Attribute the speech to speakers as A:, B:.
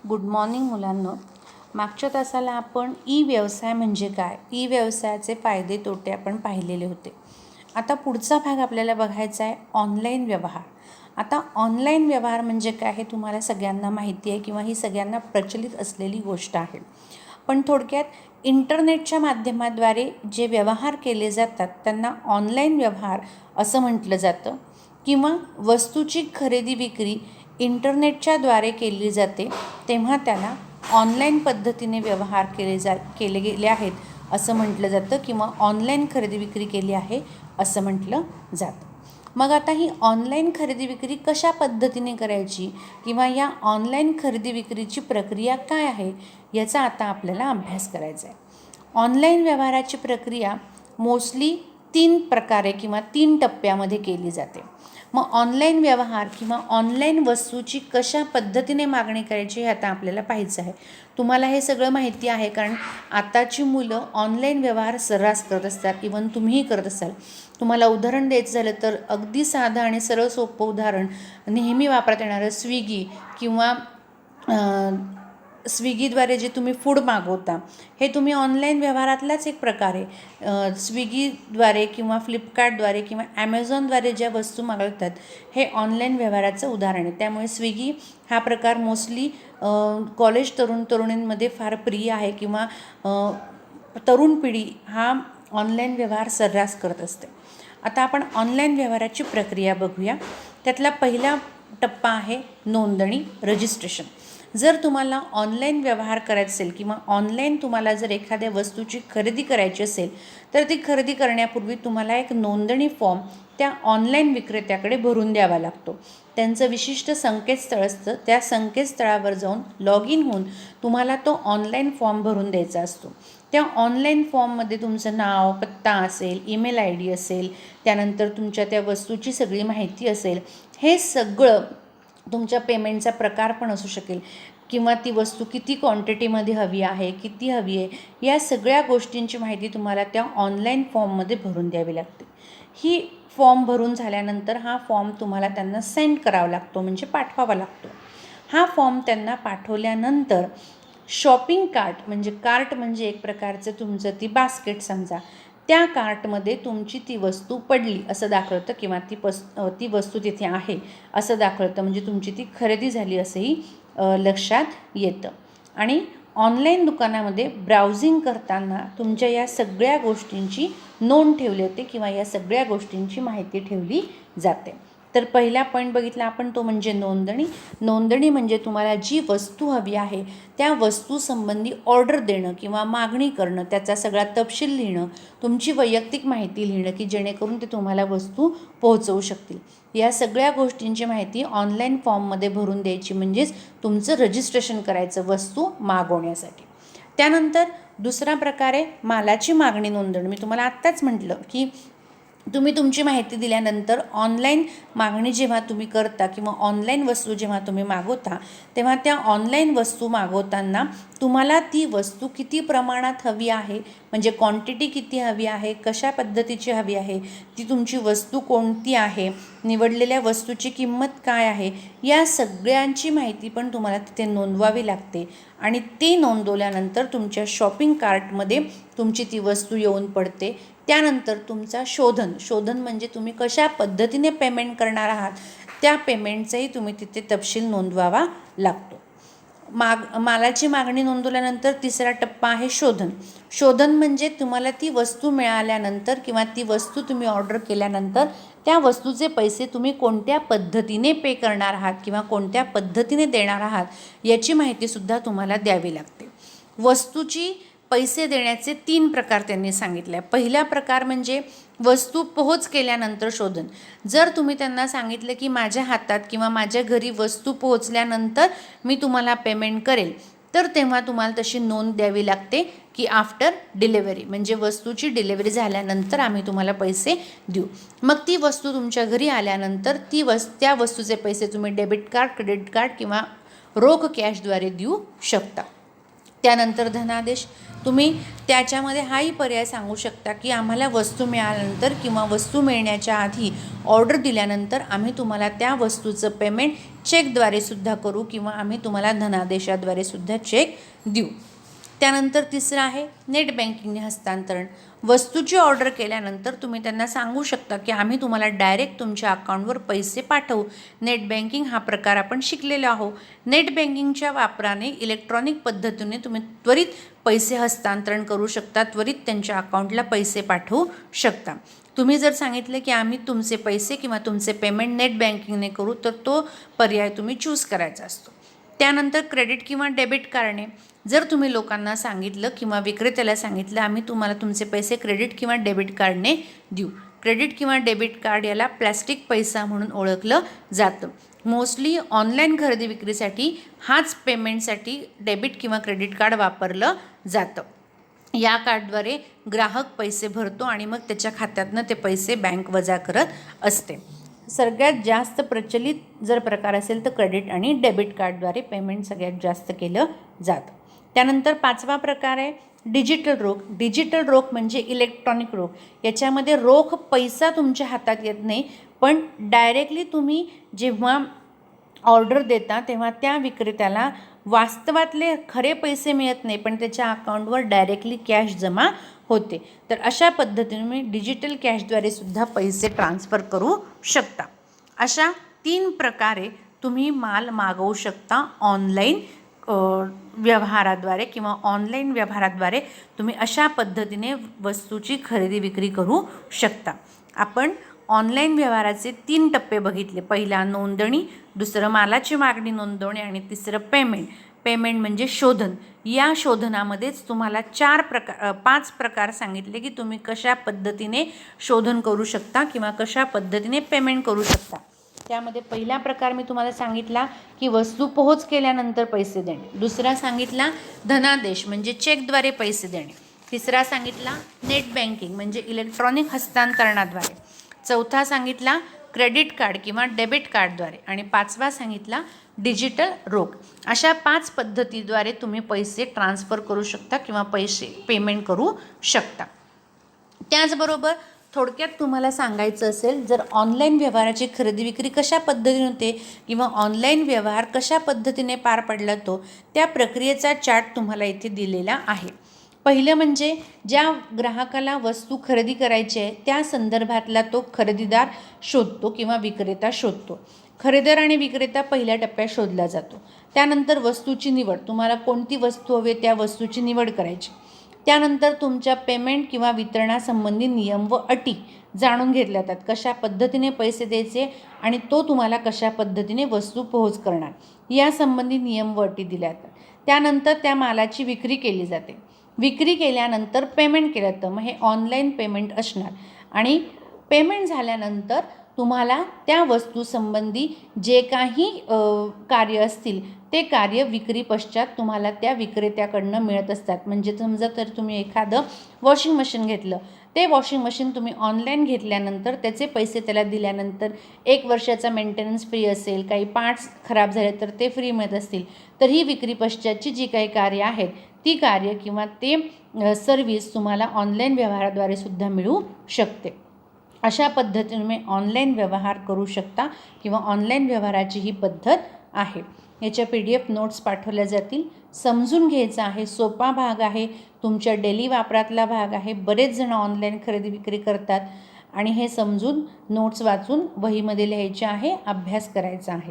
A: Good morning मुलांनो. मागच्या तासाला आपण ई व्यवसाय म्हणजे काय, ई व्यवसायाचे फायदे तोटे आपण पाहिलेले होते. आता पुढचा भाग आपल्याला बघायचा आहे ऑनलाईन व्यवहार. आता ऑनलाईन व्यवहार म्हणजे काय हे तुम्हाला सगळ्यांना माहिती आहे किंवा ही सगळ्यांना प्रचलित असलेली गोष्ट आहे. पण थोडक्यात इंटरनेटच्या माध्यमाद्वारे जे व्यवहार केले जातात त्यांना ऑनलाईन व्यवहार असं म्हटलं जातं. किंवा वस्तूची खरेदी विक्री इंटरनेटच्याद्वारे केली जाते तेव्हा त्याला ऑनलाईन पद्धतीने व्यवहार केले गेले आहेत असं म्हटलं जातं किंवा ऑनलाईन खरेदी विक्री केली आहे असं म्हटलं जातं. मग आता ही ऑनलाईन खरेदी विक्री कशा पद्धतीने करायची किंवा या ऑनलाईन खरेदी विक्रीची प्रक्रिया काय आहे याचा आता आपल्याला अभ्यास करायचा आहे. ऑनलाईन व्यवहाराची प्रक्रिया मोस्टली 3 प्रकारे किंवा 3 टप्प्यामध्ये केली जाते. मग ऑनलाईन व्यवहार किंवा ऑनलाईन वस्तूची कशा पद्धतीने मागणी करायची हे आता आपल्याला पाहायचं आहे. तुम्हाला हे सगळं माहिती आहे कारण आताची मुलं ऑनलाईन व्यवहार सर्रास करत असतात. इवन तुम्हीही करत असाल. तुम्हाला उदाहरण द्यायचं झालं तर अगदी साधं आणि सरळ सोपं उदाहरण नेहमी वापरता येणारं स्विगी किंवा स्विगीद्वारे जे तुम्ही फूड मागवता हे तुम्ही ऑनलाईन व्यवहारातलाच एक प्रकार आहे. स्विगीद्वारे किंवा फ्लिपकार्टद्वारे किंवा ॲमेझॉनद्वारे ज्या वस्तू मागवतात हे ऑनलाईन व्यवहाराचं उदाहरण आहे. त्यामुळे स्विगी हा प्रकार मोस्टली कॉलेज तरुणींमध्ये फार प्रिय आहे किंवा तरुण पिढी हा ऑनलाईन व्यवहार सर्रास करत असते. आता आपण ऑनलाईन व्यवहाराची प्रक्रिया बघूया. त्यातला पहिला टप्पा आहे नोंदणी, रजिस्ट्रेशन. जर तुम्हाला ऑनलाईन व्यवहार करायचा असेल किंवा ऑनलाईन तुम्हाला जर एखाद्या वस्तूची खरेदी करायची असेल तर ती खरेदी करण्यापूर्वी तुम्हाला एक नोंदणी फॉर्म त्या ऑनलाईन विक्रेत्याकडे भरून द्यावा लागतो. त्यांचं विशिष्ट संकेतस्थळ असतं. त्या संकेतस्थळावर जाऊन लॉग इन होऊन तुम्हाला तो ऑनलाईन फॉर्म भरून द्यायचा असतो. त्या ऑनलाईन फॉर्ममध्ये तुमचं नाव, पत्ता असेल, ईमेल ID असेल, त्यानंतर तुमच्या त्या वस्तूची सगळी माहिती असेल. हे सगळं तुमच्या पेमेंटचा प्रकार पण असू शकेल किंवा ती वस्तू किती क्वांटिटीमध्ये हवी आहे, किती हवी आहे, या सगळ्या गोष्टींची माहिती तुम्हाला त्या ऑनलाईन फॉर्ममध्ये भरून द्यावी लागते. ही फॉर्म भरून झाल्यानंतर हा फॉर्म तुम्हाला त्यांना सेंड करावा लागतो म्हणजे पाठवावा लागतो. हा फॉर्म त्यांना पाठवल्यानंतर शॉपिंग कार्ट म्हणजे एक प्रकारचं तुमचं ती बास्केट समजा, त्या कार्टमध्ये तुमची ती वस्तू पडली असं दाखवतं किंवा ती वस्तू तिथे आहे असं दाखवतं म्हणजे तुमची ती खरेदी झाली असंही लक्षात येतं. आणि ऑनलाईन दुकानामध्ये ब्राउझिंग करताना तुमच्या या सगळ्या गोष्टींची नोंद ठेवली होते किंवा या सगळ्या गोष्टींची माहिती ठेवली जाते. तर पहिला पॉईंट बघितला आपण तो म्हणजे नोंदणी. नोंदणी म्हणजे तुम्हाला जी वस्तू हवी आहे त्या वस्तूसंबंधी ऑर्डर देणं किंवा मागणी करणं, त्याचा सगळा तपशील लिहिणं, तुमची वैयक्तिक माहिती लिहिणं की जेणेकरून ते तुम्हाला वस्तू पोहोचवू शकतील. या सगळ्या गोष्टींची माहिती ऑनलाईन फॉर्ममध्ये भरून द्यायची म्हणजेच तुमचं रजिस्ट्रेशन करायचं वस्तू मागवण्यासाठी. त्यानंतर दुसरा प्रकार आहे मालाची मागणी नोंदणी. मी तुम्हाला आत्ताच म्हटलं की तुम्ही तुमची माहिती दिल्यानंतर ऑनलाईन मागणी जेव्हा तुम्ही करता किंवा ऑनलाईन वस्तू जेव्हा तुम्ही मागवता तेव्हा त्या ऑनलाईन वस्तू मागवताना तुम्हाला ती वस्तू किती प्रमाणात हवी आहे म्हणजे क्वांटिटी किती हवी आहे, कशा पद्धतीची हवी आहे, ती तुमची वस्तू कोणती आहे, निवडलेल्या वस्तूची किंमत काय आहे, या सगळ्यांची माहिती पण तुम्हाला तिथे नोंदवावी लागते. आणि ते नोंदवल्यानंतर तुमच्या शॉपिंग कार्टमध्ये तुमची ती वस्तू येऊन पडते. त्यानंतर तुमचा शोधन म्हणजे तुम्ही कशा पद्धतीने पेमेंट करणार आहात त्या पेमेंटचाही तुम्ही तिथे तपशील नोंदवावा लागतो. मालाची मागणी नोंदवल्यानंतर तिसरा टप्पा आहे शोधन म्हणजे तुम्हाला ती वस्तू मिळाल्यानंतर किंवा ती वस्तू तुम्ही ऑर्डर केल्यानंतर त्या वस्तूचे पैसे तुम्ही कोणत्या पद्धतीने पे करणार आहात किंवा कोणत्या पद्धतीने देणार आहात याची माहितीसुद्धा तुम्हाला द्यावी लागते. वस्तूची पैसे देण्याचे 3 प्रकार त्यांनी सांगितले. पहिला प्रकार म्हणजे वस्तू पोहोच केल्यानंतर शोधन. जर तुम्ही त्यांना सांगितलं की माझ्या हातात किंवा माझ्या घरी वस्तू पोहोचल्यानंतर मी तुम्हाला पेमेंट करेल तर तेव्हा तुम्हाला तशी नोंद द्यावी लागते की आफ्टर डिलेवरी म्हणजे वस्तूची डिलेवरी झाल्यानंतर आम्ही तुम्हाला पैसे देऊ. मग ती वस्तू तुमच्या घरी आल्यानंतर त्या वस्तूचे पैसे तुम्ही डेबिट कार्ड, क्रेडिट कार्ड किंवा रोख कॅशद्वारे देऊ शकता. त्यानंतर धनादेश, तुम्ही त्याच्यामध्ये हाही पर्याय सांगू शकता की आम्हाला वस्तू मिळाल्यानंतर किंवा वस्तू मिळण्याच्या आधी ऑर्डर दिल्यानंतर आम्ही तुम्हाला त्या वस्तूचं पेमेंट चेकद्वारे सुद्धा करू किंवा आम्ही तुम्हाला धनादेशाद्वारे सुद्धा चेक देऊ. त्यानंतर तिसरं आहे नेट बँकिंगने हस्तांतरण. वस्तूची ऑर्डर केल्यानंतर तुम्ही त्यांना सांगू शकता की आम्ही तुम्हाला डायरेक्ट तुमच्या अकाउंटवर पैसे पाठवू. नेट बँकिंग हा प्रकार आपण शिकलेलो आहोत. नेट बँकिंगच्या वापराने इलेक्ट्रॉनिक पद्धतीने तुम्ही त्वरित पैसे हस्तांतरण करू शकता, त्वरित त्यांच्या अकाउंटला पैसे पाठवू शकता. तुम्ही जर सांगितलं की आम्ही तुमचे पैसे किंवा तुमचे पेमेंट नेट बँकिंगने करू, तर तो पर्याय तुम्ही चूज करायचा असतो. त्यानंतर क्रेडिट किंवा डेबिट कार्डने, जर तुम्ही लोकांना सांगितलं किंवा विक्रेत्याला सांगितलं आम्ही तुम्हाला तुमचे पैसे क्रेडिट किंवा डेबिट कार्डने देऊ. क्रेडिट किंवा डेबिट कार्ड याला प्लॅस्टिक पैसा म्हणून ओळखलं जातं. मोस्टली ऑनलाईन खरेदी विक्रीसाठी हाच पेमेंटसाठी डेबिट किंवा क्रेडिट कार्ड वापरलं जातं. या कार्डद्वारे ग्राहक पैसे भरतो आणि मग त्याच्या खात्यातनं ते पैसे बँक वजा करत असते. सगळ्यात जास्त प्रचलित जर प्रकार असेल तर क्रेडिट आणि डेबिट कार्डद्वारे पेमेंट सगळ्यात जास्त केलं जातं. त्यानंतर 5वा प्रकार आहे डिजिटल रोख. डिजिटल रोख म्हणजे इलेक्ट्रॉनिक रोख. याच्यामध्ये रोख पैसा तुमच्या हातात येत नाही, पण डायरेक्टली तुम्ही जेव्हा ऑर्डर देता तेव्हा त्या विक्रेत्याला वास्तवातले खरे पैसे मिळत नाही, पण त्याच्या अकाउंटवर डायरेक्टली कॅश जमा होते. तर अशा पद्धतीने मी डिजिटल कॅशद्वारे सुद्धा पैसे ट्रान्सफर करू शकता. अशा 3 प्रकारे तुम्ही माल मागवू शकता ऑनलाईन व्यवहाराद्वारे किंवा ऑनलाईन व्यवहाराद्वारे तुम्ही अशा पद्धतीने वस्तूची खरेदी विक्री करू शकता. आपण ऑनलाईन व्यवहाराचे 3 टप्पे बघितले. पहिला नोंदणी, दुसरं मालाची मागणी नोंदवणे आणि तिसरं पेमेंट. पेमेंट म्हणजे शोधन. या शोधनामध्येच तुम्हाला 5 प्रकार सांगितले की तुम्ही कशा पद्धतीने शोधन करू शकता किंवा कशा पद्धतीने पेमेंट करू शकता. त्यामध्ये पहिला प्रकार मी तुम्हाला सांगितला की वस्तू पोहोच केल्यानंतर पैसे देणे. दुसरा सांगितला धनादेश म्हणजे चेकद्वारे पैसे देणे. तिसरा सांगितला नेट बँकिंग म्हणजे इलेक्ट्रॉनिक हस्तांतरणाद्वारे. चौथा सांगितला क्रेडिट कार्ड किंवा डेबिट कार्डद्वारे. आणि 5वा सांगितला डिजिटल रोख. अशा 5 पद्धतीद्वारे तुम्ही पैसे ट्रान्सफर करू शकता किंवा पेमेंट करू शकता. त्याचबरोबर थोडक्यात तुम्हाला सांगायचं असेल, जर ऑनलाईन व्यवहाराची खरेदी विक्री कशा पद्धतीने होते किंवा ऑनलाईन व्यवहार कशा पद्धतीने पार पडला तो, त्या प्रक्रियेचा चार्ट तुम्हाला इथे दिलेला आहे. पहिलं म्हणजे ज्या ग्राहकाला वस्तू खरेदी करायची आहे त्या संदर्भातला तो खरेदीदार शोधतो किंवा विक्रेता शोधतो. खरेदीदार आणि विक्रेता पहिल्या टप्प्यात शोधला जातो. त्यानंतर वस्तूची निवड, तुम्हाला कोणती वस्तू हवी त्या वस्तूची निवड करायची. त्यानंतर तुमच्या पेमेंट किंवा वितरणासंबंधी नियम व अटी जाणून घेतल्या जातात. कशा पद्धतीने पैसे द्यायचे आणि तो तुम्हाला कशा पद्धतीने वस्तू पोहोच करणार यासंबंधी नियम व अटी दिल्या जातात. त्यानंतर त्या मालाची विक्री केली जाते. विक्री केल्यानंतर पेमेंट केलं जातं. मग हे ऑनलाईन पेमेंट असणार आणि पेमेंट झाल्यानंतर तुम्हाला त्या वस्तूसंबंधी जे काही कार्य असतील ते कार्य विक्री पश्चात तुम्हाला त्या विक्रेत्याकडनं मिळत असतात. म्हणजे समजा तर तुम्ही एखादं वॉशिंग मशीन घेतलं, ते वॉशिंग मशीन तुम्ही ऑनलाईन घेतल्यानंतर त्याचे पैसे त्याला दिल्यानंतर 1 वर्षाचा मेंटेनन्स फ्री असेल, काही पार्ट्स खराब झाले तर ते फ्री मिळत असतील, तर ही विक्री पश्चातची जी काही कार्य आहेत ती कार्य किंवा ते सर्व्हिस तुम्हाला ऑनलाईन व्यवहाराद्वारे सुद्धा मिळू शकते. अशा पद्धतीने तुम्ही ऑनलाईन व्यवहार करू शकता किंवा ऑनलाईन व्यवहाराची ही पद्धत आहे. याच्या PDF नोट्स पाठवल्या जातील. समजून घ्यायचा आहे, सोपा भाग आहे, तुमच्या डेली वापरातला भाग आहे. बरेच जण ऑनलाईन खरेदी विक्री करतात आणि हे समजून नोट्स वाचून वहीमध्ये लिहायचे आहे, अभ्यास करायचा आहे.